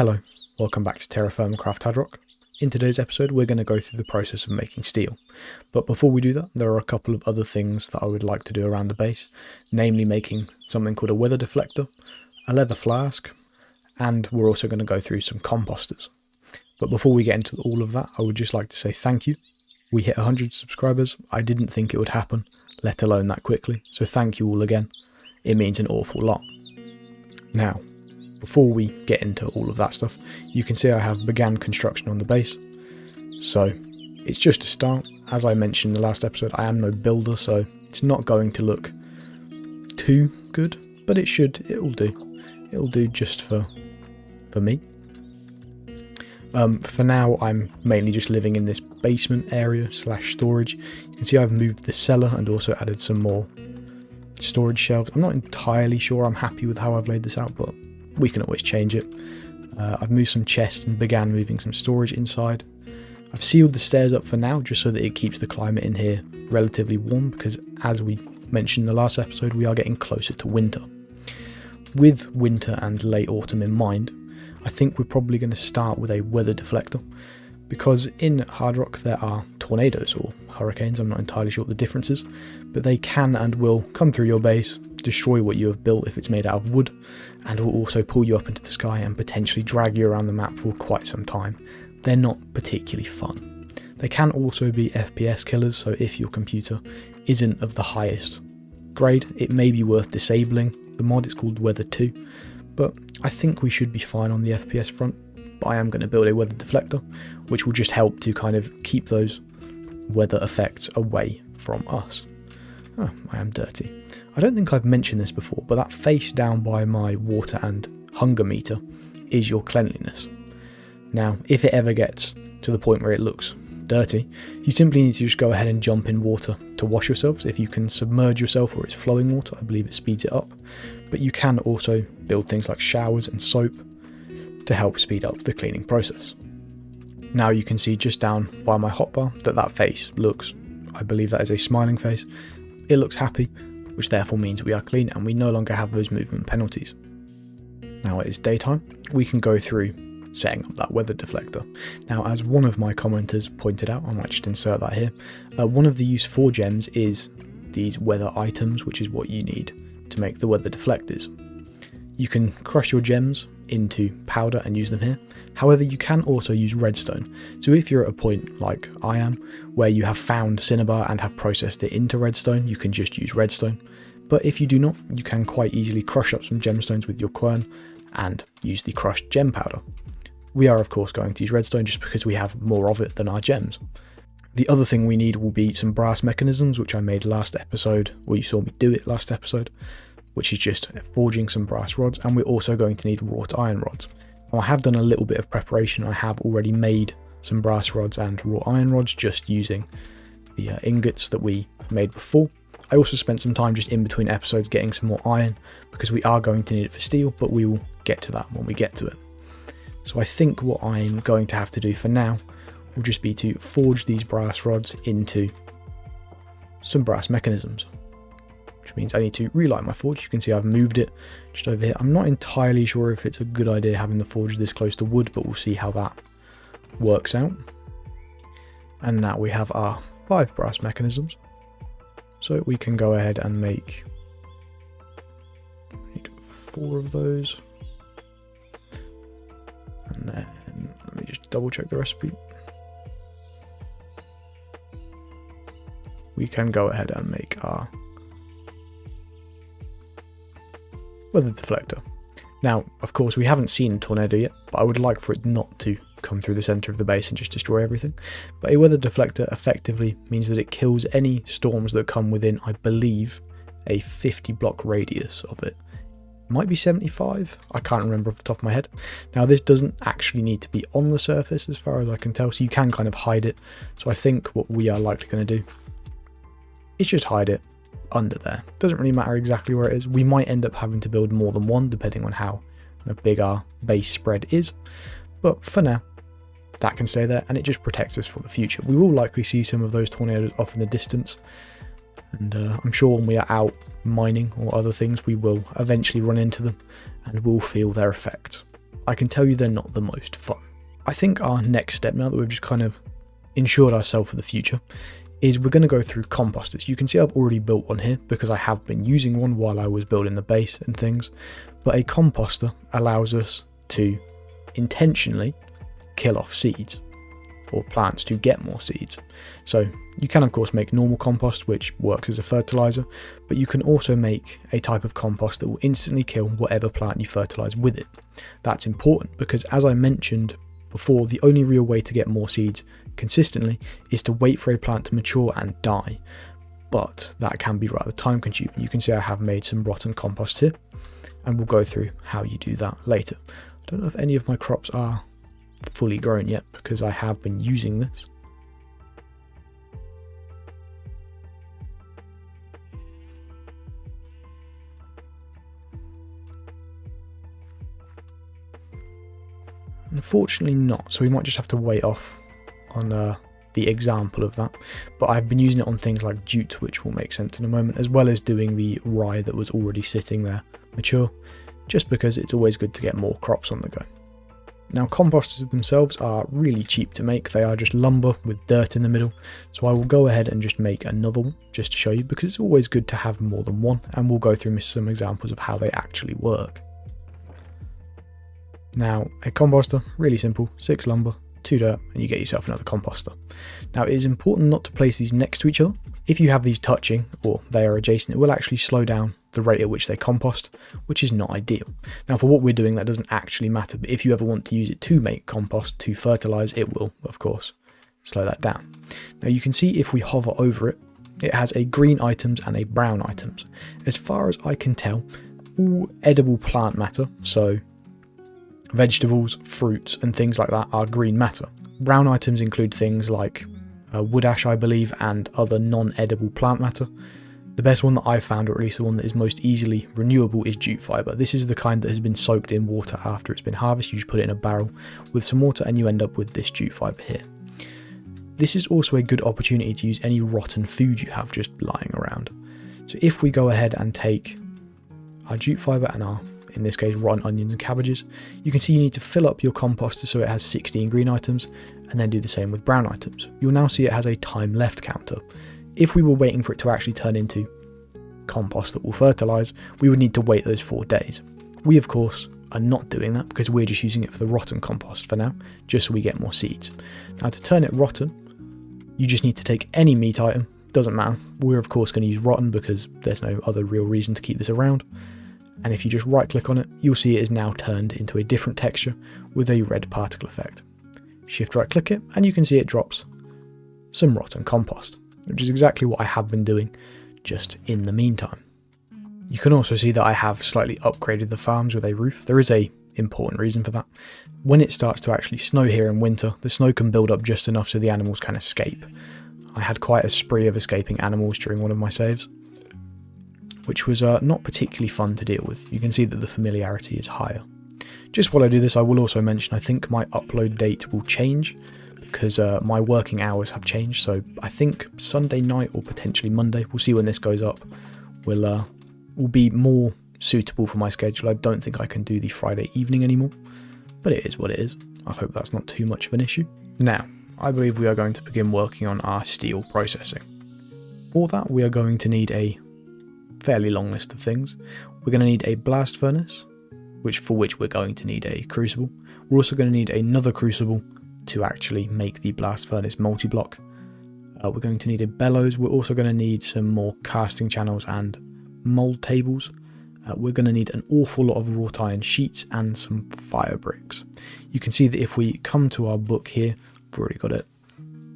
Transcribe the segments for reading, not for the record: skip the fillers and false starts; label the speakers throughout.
Speaker 1: Hello, welcome back to TerraFirmaCraft HardRock. In today's episode we're going to go through the process of making steel, but before we do that there are a couple of other things that I would like to do around the base, namely making something called a weather deflector, a leather flask, and we're also going to go through some composters. But before we get into all of that, I would just like to say thank you. We hit 100 subscribers. I didn't think it would happen, let alone that quickly, so thank you all again. It means an awful lot. Now, before we get into all of that stuff, you can see I have began construction on the base. So it's just a start. As I mentioned in the last episode, I am no builder, so it's not going to look too good, but it'll do. It'll do just for me. For now, I'm mainly just living in this basement area / storage. You can see I've moved the cellar and also added some more storage shelves. I'm not entirely sure I'm happy with how I've laid this out, but we can always change it. I've moved some chests and began moving some storage inside. I've sealed the stairs up for now just so that it keeps the climate in here relatively warm, because as we mentioned in the last episode, we are getting closer to winter. With winter and late autumn in mind, I think we're probably going to start with a weather deflector, because in HardRock there are tornadoes or hurricanes. I'm not entirely sure what the difference is, but they can and will come through your base, destroy what you have built if it's made out of wood, and will also pull you up into the sky and potentially drag you around the map for quite some time. They're not particularly fun. They can also be FPS killers, so if your computer isn't of the highest grade, it may be worth disabling the mod. It's called Weather 2, but I think we should be fine on the FPS front. But I am going to build a weather deflector, which will just help to kind of keep those weather effects away from us. Oh, I am dirty. I don't think I've mentioned this before, but that face down by my water and hunger meter is your cleanliness. Now, if it ever gets to the point where it looks dirty, you simply need to just go ahead and jump in water to wash yourselves. If you can submerge yourself or it's flowing water, I believe it speeds it up. But you can also build things like showers and soap to help speed up the cleaning process. Now you can see just down by my hotbar that face looks, I believe that is a smiling face. It looks happy, which therefore means we are clean and we no longer have those movement penalties. Now it is daytime, we can go through setting up that weather deflector. Now, as one of my commenters pointed out, I might just insert that here, one of the use for gems is these weather items, which is what you need to make the weather deflectors. You can crush your gems into powder and use them here. However, you can also use redstone. So if you're at a point like I am, where you have found cinnabar and have processed it into redstone, you can just use redstone. But if you do not, you can quite easily crush up some gemstones with your quern and use the crushed gem powder. We are of course going to use redstone just because we have more of it than our gems. The other thing we need will be some brass mechanisms, which I made last episode, or you saw me do it last episode, which is just forging some brass rods, and we're also going to need wrought iron rods. Now, I have done a little bit of preparation. I have already made some brass rods and wrought iron rods just using the ingots that we made before. I also spent some time just in between episodes getting some more iron because we are going to need it for steel, but we will get to that when we get to it. So I think what I'm going to have to do for now will just be to forge these brass rods into some brass mechanisms, which means I need to relight my forge. You can see I've moved it just over here. I'm not entirely sure if it's a good idea having the forge this close to wood, but we'll see how that works out. And now we have our 5 brass mechanisms, so we can go ahead and make 4 of those. And then let me just double check the recipe. We can go ahead and make our weather deflector. Now, of course, we haven't seen a tornado yet, but I would like for it not to come through the center of the base and just destroy everything. But a weather deflector effectively means that it kills any storms that come within, I believe, a 50 block radius of it. Might be 75, I can't remember off the top of my head. Now, this doesn't actually need to be on the surface as far as I can tell, so you can kind of hide it. So I think what we are likely going to do is just hide it under there. Doesn't really matter exactly where it is. We might end up having to build more than one depending on how big our base spread is, but for now that can stay there and it just protects us for the future. We will likely see some of those tornadoes off in the distance, and I'm sure when we are out mining or other things we will eventually run into them and will feel their effects. I can tell you they're not the most fun. I think our next step, now that we've just kind of ensured ourselves for the future, is we're going to go through composters. You can see I've already built one here because I have been using one while I was building the base and things, but a composter allows us to intentionally kill off seeds or plants to get more seeds. So you can of course make normal compost, which works as a fertilizer, but you can also make a type of compost that will instantly kill whatever plant you fertilize with it. That's important because, as I mentioned before, the only real way to get more seeds consistently is to wait for a plant to mature and die, but that can be rather time consuming. You can see I have made some rotten compost here, and we'll go through how you do that later. I don't know if any of my crops are fully grown yet because I have been using this. Unfortunately not, so we might just have to wait off on the example of that, but I've been using it on things like jute, which will make sense in a moment, as well as doing the rye that was already sitting there mature, just because it's always good to get more crops on the go. Now, composters themselves are really cheap to make. They are just lumber with dirt in the middle, so I will go ahead and just make another one just to show you, because it's always good to have more than one, and we'll go through some examples of how they actually work. Now, a composter, really simple, 6 lumber, 2 dirt, and you get yourself another composter. Now, it is important not to place these next to each other. If you have these touching, or they are adjacent, it will actually slow down the rate at which they compost, which is not ideal. Now, for what we're doing, that doesn't actually matter, but if you ever want to use it to make compost, to fertilise, it will, of course, slow that down. Now, you can see if we hover over it, it has a green items and a brown items. As far as I can tell, all edible plant matter, so vegetables, fruits, and things like that are green matter. Brown items include things like wood ash, I believe, and other non-edible plant matter. The best one that I've found, or at least the one that is most easily renewable, is jute fibre. This is the kind that has been soaked in water after it's been harvested. You just put it in a barrel with some water and you end up with this jute fibre here. This is also a good opportunity to use any rotten food you have just lying around. So if we go ahead and take our jute fibre and our, in this case, rotten onions and cabbages, you can see you need to fill up your composter so it has 16 green items, and then do the same with brown items. You'll now see it has a time left counter. If we were waiting for it to actually turn into compost that will fertilise, we would need to wait those 4 days. We, of course, are not doing that because we're just using it for the rotten compost for now, just so we get more seeds. Now, to turn it rotten, you just need to take any meat item, doesn't matter. We're, of course, going to use rotten because there's no other real reason to keep this around. And if you just right click on it, you'll see it is now turned into a different texture with a red particle effect. Shift right click it and you can see it drops some rotten compost, which is exactly what I have been doing just in the meantime. You can also see that I have slightly upgraded the farms with a roof. There is a important reason for that. When it starts to actually snow here in winter, the snow can build up just enough so the animals can escape. I had quite a spree of escaping animals during one of my saves, which was not particularly fun to deal with. You can see that the familiarity is higher. Just while I do this, I will also mention I think my upload date will change because my working hours have changed. So I think Sunday night or potentially Monday, we'll see when this goes up, will be more suitable for my schedule. I don't think I can do the Friday evening anymore, but it is what it is. I hope that's not too much of an issue. Now, I believe we are going to begin working on our steel processing. For that, we are going to need a fairly long list of things. We're going to need a blast furnace, for which we're going to need a crucible. We're also going to need another crucible to actually make the blast furnace multi-block. We're going to need a bellows. We're also going to need some more casting channels and mold tables. We're going to need an awful lot of wrought iron sheets and some fire bricks. You can see that if we come to our book here, we've already got it.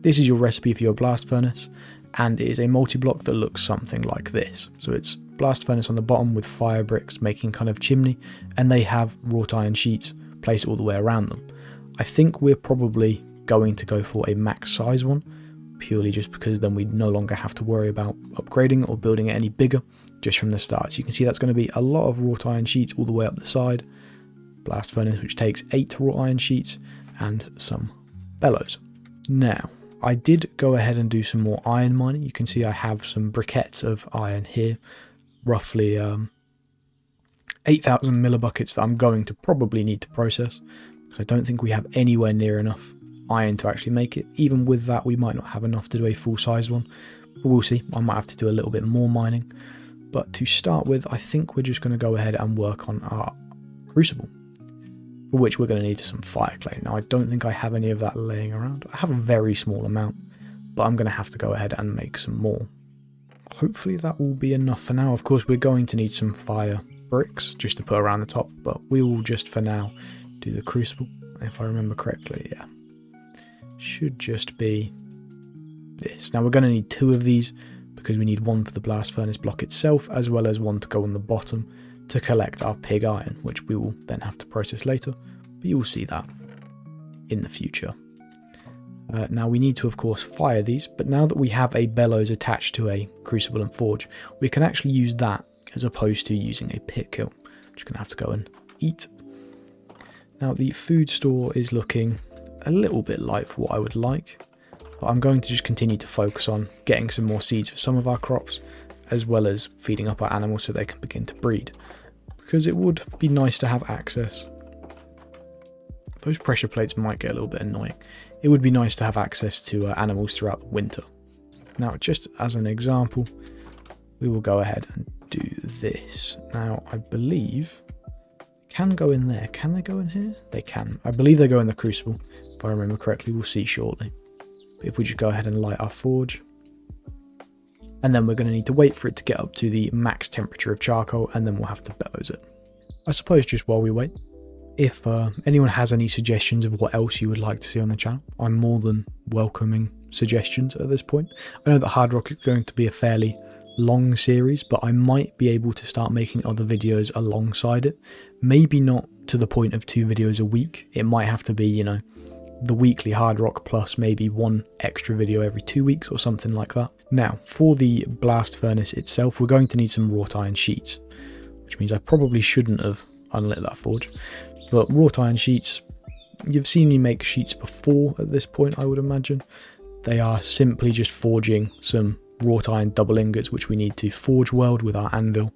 Speaker 1: This is your recipe for your blast furnace, and it is a multi-block that looks something like this. So it's blast furnace on the bottom with fire bricks making kind of chimney, and they have wrought iron sheets placed all the way around them. I think we're probably going to go for a max size one, purely just because then we no longer have to worry about upgrading or building it any bigger just from the start. So you can see that's going to be a lot of wrought iron sheets all the way up the side, blast furnace which takes 8 wrought iron sheets, and some bellows. Now, I did go ahead and do some more iron mining. You can see I have some briquettes of iron here, roughly 8,000 millibuckets that I'm going to probably need to process, because I don't think we have anywhere near enough iron to actually make it. Even with that, we might not have enough to do a full-size one, but we'll see. I might have to do a little bit more mining. But to start with, I think we're just going to go ahead and work on our crucible, for which we're going to need some fire clay. Now, I don't think I have any of that laying around. I have a very small amount, but I'm going to have to go ahead and make some more. Hopefully that will be enough for now. Of course, we're going to need some fire bricks just to put around the top, but we will just for now do the crucible, if I remember correctly. Yeah, should just be this. Now we're going to need 2 of these, because we need one for the blast furnace block itself, as well as one to go on the bottom to collect our pig iron, which we will then have to process later, but you will see that in the future. Now we need to of course fire these, but now that we have a bellows attached to a crucible and forge, we can actually use that as opposed to using a pit kiln. I'm just going to have to go and eat. Now the food store is looking a little bit light for what I would like, but I'm going to just continue to focus on getting some more seeds for some of our crops, as well as feeding up our animals so they can begin to breed, because it would be nice to have access. Those pressure plates might get a little bit annoying. It would be nice to have access to animals throughout the winter. Now, just as an example, we will go ahead and do this. Now, I believe can go in there. Can they go in here? They can. I believe they go in the crucible, if I remember correctly. We'll see shortly. But if we just go ahead and light our forge, and then we're going to need to wait for it to get up to the max temperature of charcoal, and then we'll have to bellows it. I suppose just while we wait, if anyone has any suggestions of what else you would like to see on the channel, I'm more than welcoming suggestions at this point. I know that HardRock is going to be a fairly long series, but I might be able to start making other videos alongside it. Maybe not to the point of 2 videos a week. It might have to be, you know, the weekly HardRock plus maybe 1 extra video every 2 weeks or something like that. Now, for the blast furnace itself, we're going to need some wrought iron sheets, which means I probably shouldn't have unlit that forge. But wrought iron sheets, you've seen me make sheets before at this point, I would imagine. They are simply just forging some wrought iron double ingots, which we need to forge weld with our anvil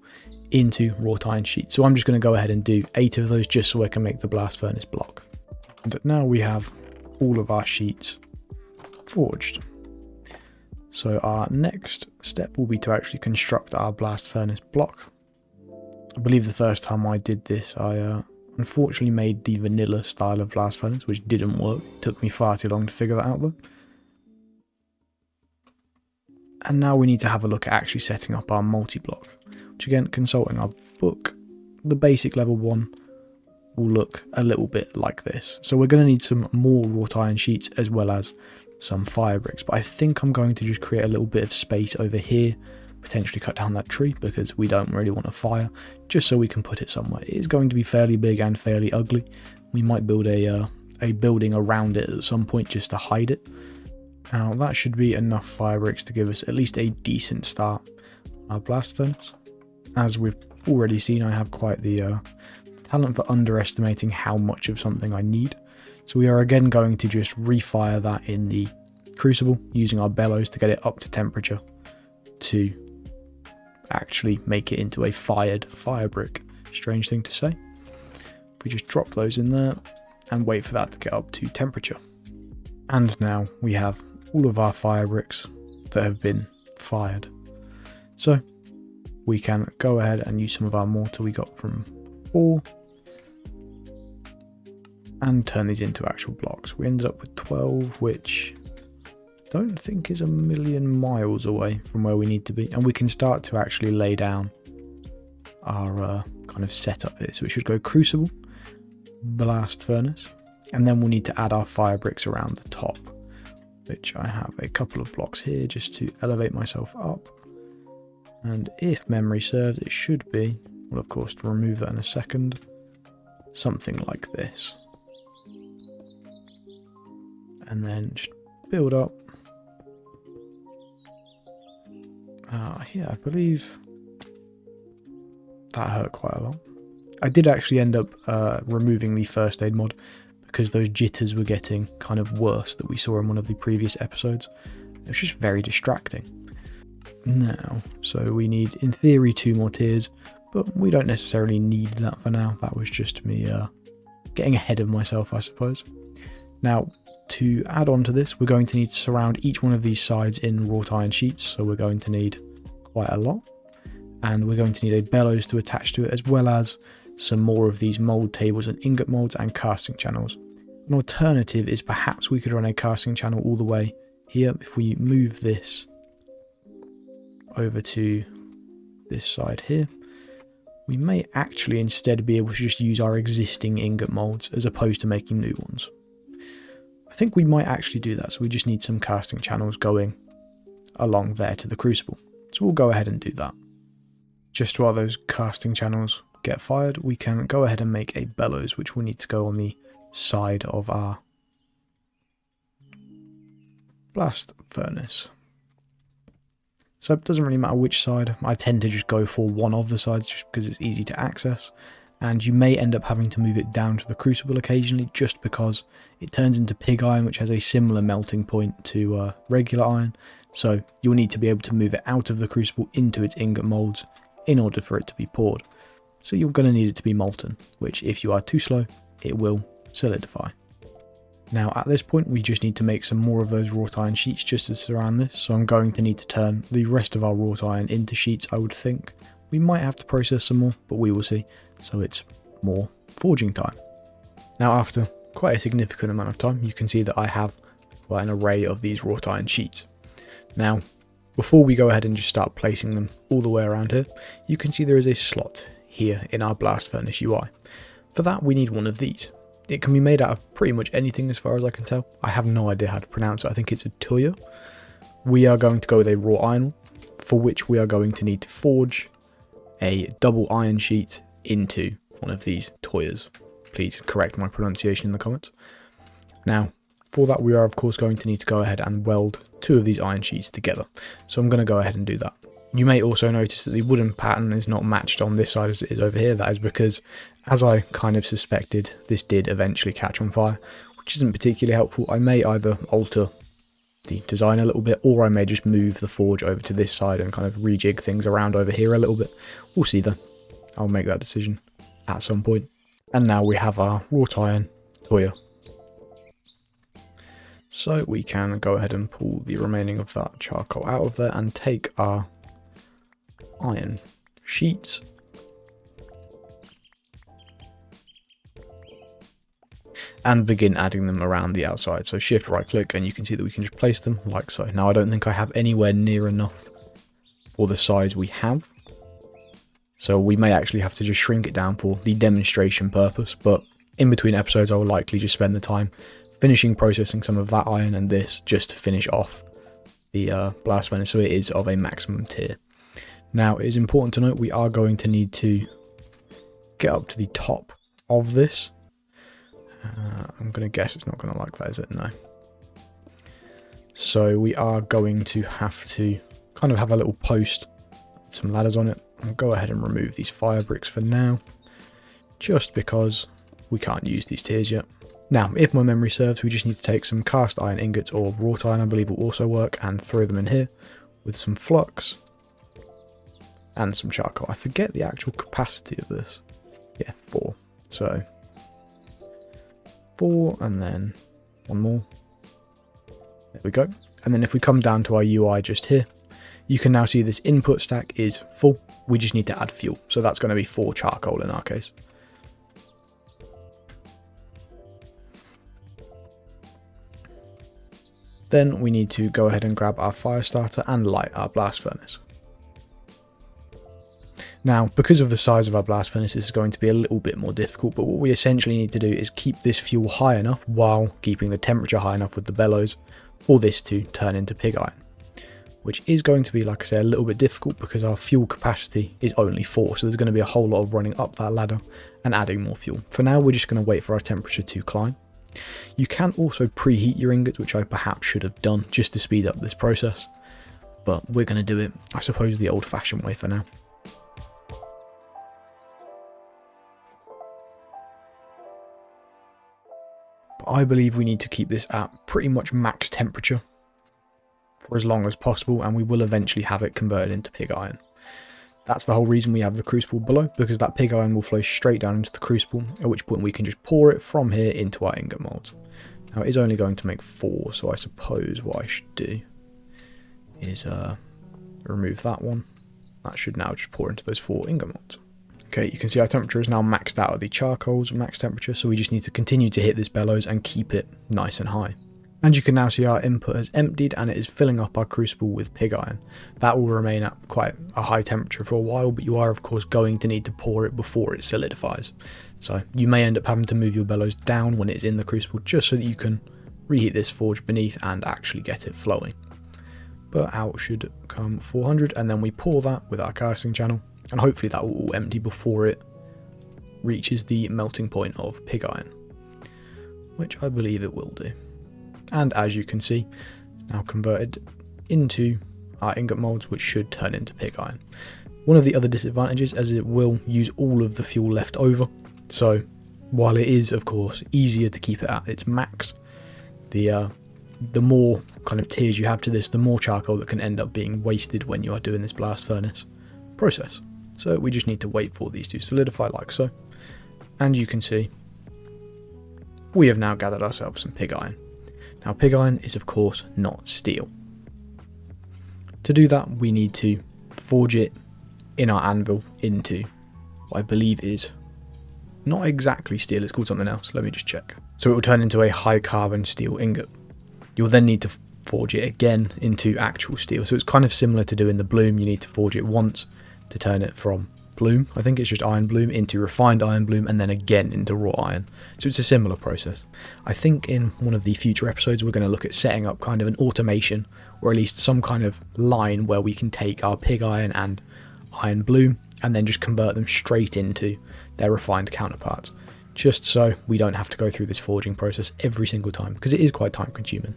Speaker 1: into wrought iron sheets. So I'm just going to go ahead and do 8 of those just so I can make the blast furnace block. And now we have all of our sheets forged. So our next step will be to actually construct our blast furnace block. I believe the first time I did this, I unfortunately made the vanilla style of blast furnace, which didn't work. It took me far too long to figure that out though. And now we need to have a look at actually setting up our multi-block, which again, consulting our book, the basic level 1 will look a little bit like this. So we're going to need some more wrought iron sheets as well as some fire bricks, but I think I'm going to just create a little bit of space over here, potentially cut down that tree because we don't really want a fire, just so we can put it somewhere. It is going to be fairly big and fairly ugly. We might build a building around it at some point just to hide it. Now that should be enough fire bricks to give us at least a decent start on our blast furnace. As we've already seen, I have quite the talent for underestimating how much of something I need. So we are again going to just refire that in the crucible using our bellows to get it up to temperature to actually make it into a fired fire brick. Strange thing to say. We just drop those in there and wait for that to get up to temperature. And now we have all of our fire bricks that have been fired. So we can go ahead and use some of our mortar we got from 4 and turn these into actual blocks. We ended up with 12, which I don't think is a million miles away from where we need to be. And we can start to actually lay down our kind of setup here. So we should go crucible, blast furnace, and then we'll need to add our fire bricks around the top, which I have a couple of blocks here just to elevate myself up. And if memory serves, it should be, well of course to remove that in a second, something like this. And then just build up. Yeah, I believe that hurt quite a lot. I did actually end up removing the first aid mod because those jitters were getting kind of worse that we saw in one of the previous episodes. It was just very distracting. Now, so we need, in theory, 2 more tiers. but we don't necessarily need that for now. That was just me getting ahead of myself, I suppose. Now, to add on to this, we're going to need to surround each one of these sides in wrought iron sheets, so we're going to need quite a lot. And we're going to need a bellows to attach to it, as well as some more of these mould tables and ingot moulds and casting channels. An alternative is perhaps we could run a casting channel all the way here. If we move this over to this side here, we may actually instead be able to just use our existing ingot moulds as opposed to making new ones. I think we might actually do that, so we just need some casting channels going along there to the crucible. So we'll go ahead and do that. Just while those casting channels get fired, we can go ahead and make a bellows, which will need to go on the side of our blast furnace. So it doesn't really matter which side. I tend to just go for one of the sides just because it's easy to access, and you may end up having to move it down to the crucible occasionally just because it turns into pig iron, which has a similar melting point to regular iron, so you'll need to be able to move it out of the crucible into its ingot moulds in order for it to be poured. So you're going to need it to be molten, which if you are too slow, it will solidify. Now at this point we just need to make some more of those wrought iron sheets just to surround this, so I'm going to need to turn the rest of our wrought iron into sheets, I would think. We might have to process some more, but we will see, so it's more forging time. Now after quite a significant amount of time, you can see that I have quite an array of these wrought iron sheets. Now before we go ahead and just start placing them all the way around here, you can see there is a slot here in our blast furnace UI. For that we need one of these. It can be made out of pretty much anything as far as I can tell. I have no idea how to pronounce it. I think it's a tuya. We are going to go with a raw iron, for which we are going to need to forge a double iron sheet into one of these tuyas. Please correct my pronunciation in the comments. Now, for that we are of course going to need to go ahead and weld two of these iron sheets together. So I'm going to go ahead and do that. You may also notice that the wooden pattern is not matched on this side as it is over here. That is because, as I kind of suspected, this did eventually catch on fire, which isn't particularly helpful. I may either alter the design a little bit, or I may just move the forge over to this side and kind of rejig things around over here a little bit. We'll see then. I'll make that decision at some point. And now we have our wrought iron tuya. So we can go ahead and pull the remaining of that charcoal out of there and take our iron sheets and begin adding them around the outside. So shift right click and you can see that we can just place them like so. Now I don't think I have anywhere near enough for the size we have, so we may actually have to just shrink it down for the demonstration purpose, but in between episodes I will likely just spend the time finishing processing some of that iron and this just to finish off the blast furnace so it is of a maximum tier. Now it is important to note we are going to need to get up to the top of this. I'm going to guess it's not going to like that, is it? No. So we are going to have to kind of have a little post with some ladders on it. I'll go ahead and remove these fire bricks for now, just because we can't use these tiers yet. Now, if my memory serves, we just need to take some cast iron ingots, or wrought iron I believe will also work, and throw them in here with some flux and some charcoal. I forget the actual capacity of this. Yeah, 4. So 4 and then one more. There we go. And then if we come down to our UI just here, you can now see this input stack is full. We just need to add fuel. So that's going to be 4 charcoal in our case. Then we need to go ahead and grab our fire starter and light our blast furnace. Now, because of the size of our blast furnace, this is going to be a little bit more difficult, but what we essentially need to do is keep this fuel high enough while keeping the temperature high enough with the bellows for this to turn into pig iron, which is going to be, like I say, a little bit difficult because our fuel capacity is only 4, so there's going to be a whole lot of running up that ladder and adding more fuel. For now, we're just going to wait for our temperature to climb. You can also preheat your ingots, which I perhaps should have done just to speed up this process, but we're going to do it, I suppose, the old-fashioned way for now. But I believe we need to keep this at pretty much max temperature for as long as possible, and we will eventually have it converted into pig iron. That's the whole reason we have the crucible below, because that pig iron will flow straight down into the crucible, at which point we can just pour it from here into our ingot molds. Now it is only going to make 4, so I suppose what I should do is remove that one. That should now just pour into those 4 ingot molds. Okay, you can see our temperature is now maxed out at the charcoal's max temperature, so we just need to continue to hit this bellows and keep it nice and high. And you can now see our input has emptied and it is filling up our crucible with pig iron. That will remain at quite a high temperature for a while, but you are of course going to need to pour it before it solidifies. So you may end up having to move your bellows down when it's in the crucible just so that you can reheat this forge beneath and actually get it flowing. But out should come 400, and then we pour that with our casting channel, and hopefully that will all empty before it reaches the melting point of pig iron, which I believe it will do. And as you can see, now converted into our ingot molds, which should turn into pig iron. One of the other disadvantages is it will use all of the fuel left over, so while it is of course easier to keep it at its max, the more kind of tiers you have to this, the more charcoal that can end up being wasted when you are doing this blast furnace process. So we just need to wait for these to solidify like so, and you can see we have now gathered ourselves some pig iron. Now pig iron is of course not steel. To do that we need to forge it in our anvil into what I believe is not exactly steel, it's called something else, let me just check. So it will turn into a high carbon steel ingot. You'll then need to forge it again into actual steel, so it's kind of similar to doing the bloom. You need to forge it once to turn it from bloom, I think it's just iron bloom, into refined iron bloom, and then again into raw iron. So it's a similar process. I think in one of the future episodes we're going to look at setting up kind of an automation, or at least some kind of line where we can take our pig iron and iron bloom and then just convert them straight into their refined counterparts, just so we don't have to go through this forging process every single time, because it is quite time consuming.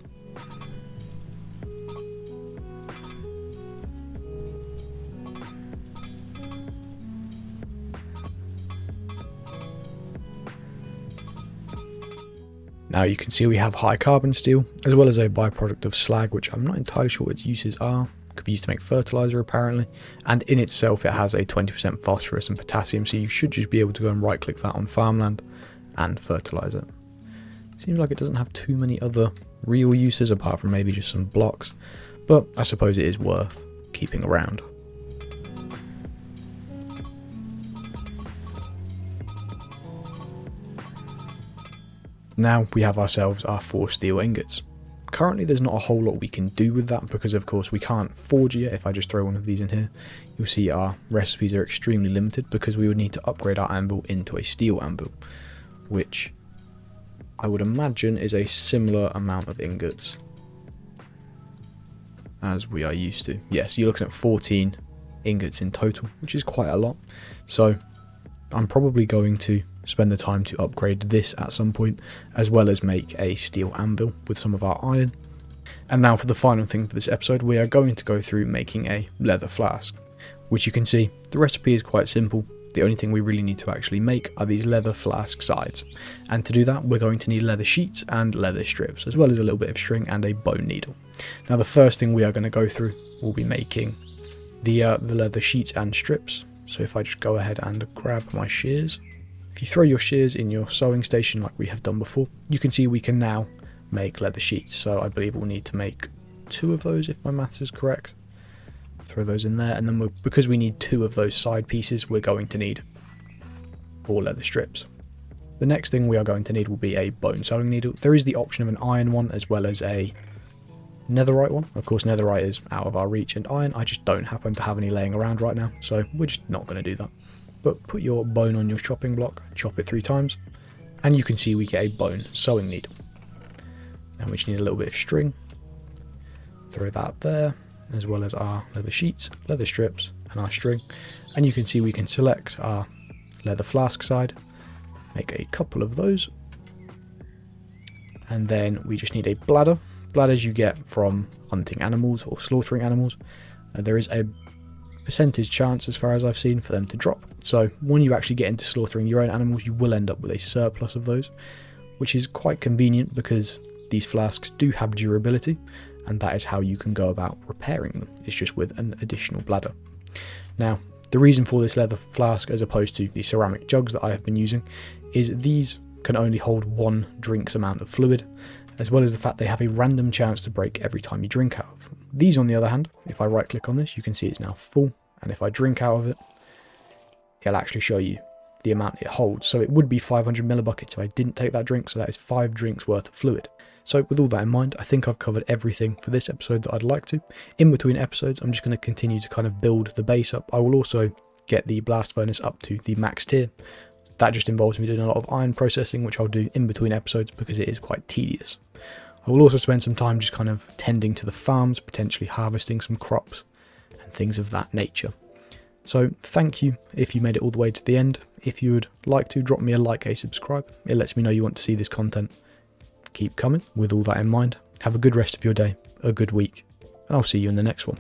Speaker 1: Now you can see we have high carbon steel, as well as a byproduct of slag, which I'm not entirely sure what its uses are. It could be used to make fertilizer apparently, and in itself it has a 20% phosphorus and potassium, so you should just be able to go and right click that on farmland and fertilize it. Seems like it doesn't have too many other real uses apart from maybe just some blocks, but I suppose it is worth keeping around. Now we have ourselves our 4 steel ingots. Currently there's not a whole lot we can do with that, because of course we can't forge it. If I just throw one of these in here, you'll see our recipes are extremely limited, because we would need to upgrade our anvil into a steel anvil, which I would imagine is a similar amount of ingots as we are used to. Yes, you're looking at 14 ingots in total, which is quite a lot. So I'm probably going to spend the time to upgrade this at some point, as well as make a steel anvil with some of our iron. And now for the final thing for this episode, we are going to go through making a leather flask, which you can see the recipe is quite simple. The only thing we really need to actually make are these leather flask sides, and to do that we're going to need leather sheets and leather strips, as well as a little bit of string and a bone needle. Now the first thing we are going to go through will be making the leather sheets and strips. So if I just go ahead and grab my shears, if you throw your shears in your sewing station like we have done before, you can see we can now make leather sheets. So I believe we'll need to make 2 of those if my maths is correct. Throw those in there, and then because we need 2 of those side pieces, we're going to need 4 leather strips. The next thing we are going to need will be a bone sewing needle. There is the option of an iron one as well as a netherite one. Of course netherite is out of our reach, and iron I just don't happen to have any laying around right now, so we're just not going to do that. But put your bone on your chopping block, chop it 3 times, and you can see we get a bone sewing needle. Now we just need a little bit of string. Throw that there, as well as our leather sheets, leather strips, and our string. And you can see we can select our leather flask side, make a couple of those, and then we just need a bladder. Bladders you get from hunting animals or slaughtering animals. There is a percentage chance, as far as I've seen, for them to drop. So when you actually get into slaughtering your own animals, you will end up with a surplus of those, which is quite convenient because these flasks do have durability, and that is how you can go about repairing them. It's just with an additional bladder. Now, The reason for this leather flask as opposed to the ceramic jugs that I have been using is these can only hold 1 drink's amount of fluid, as well as the fact they have a random chance to break every time you drink out of them. These on the other hand, if I right click on this, you can see it's now full, and if I drink out of it, it'll actually show you the amount it holds. So it would be 500 millibuckets if I didn't take that drink, so that is 5 drinks worth of fluid. So with all that in mind, I think I've covered everything for this episode that I'd like to. In between episodes, I'm just going to continue to kind of build the base up. I will also get the blast furnace up to the max tier. That just involves me doing a lot of iron processing, which I'll do in between episodes because it is quite tedious. I will also spend some time just kind of tending to the farms, potentially harvesting some crops and things of that nature. So thank you if you made it all the way to the end. If you would like to, drop me a like, a subscribe. It lets me know you want to see this content. Keep coming. With all that in mind, have a good rest of your day, a good week, and I'll see you in the next one.